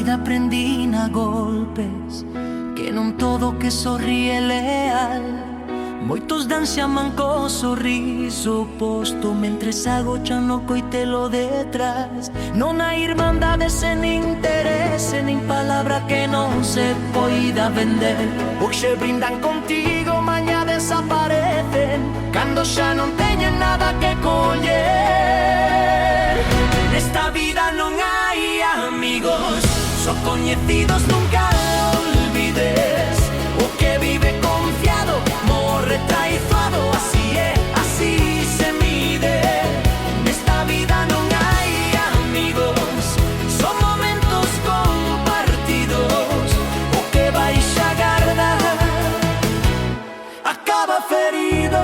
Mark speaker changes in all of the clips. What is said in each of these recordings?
Speaker 1: vida aprendí a golpes que non todo que sorríe leal. Moitos dan xaman co sorriso posto mentres agochan no coitelo detrás. Non hai irmandade sen interese, nin palabra que non se poida vender. Hoxe brindan contigo, mañá desaparecen cando xa non teñen nada que coller. Nesta vida non hai amigos, só coñecidos, nunca olvides. O que vive confiado morre traizoado, así é, así se mide. Nesta vida non hai amigos, son momentos compartidos. O que baixa garda acaba ferido.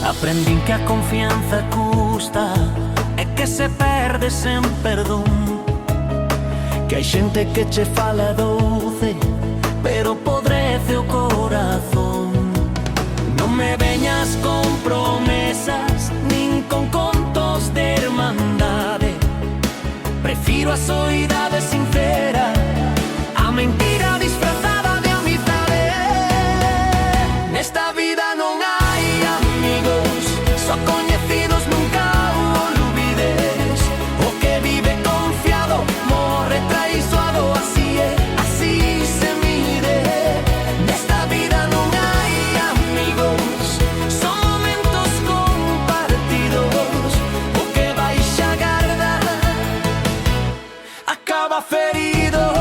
Speaker 1: Aprendín que a confianza custa e que se perde sen perdón, que hai xente que che fala doce pero podrece o corazón. Non me veñas con promesas nin con contos de hermandade, prefiro a soidade sincera a mentira disfrazada de amizade. Nesta vida non hai amigos, só coñecidos, nunca olvides. O que vive confiado morre traizoado, así é, así se mide. Nesta vida non hai amigos, son momentos compartidos. O que baixa garda acaba ferido.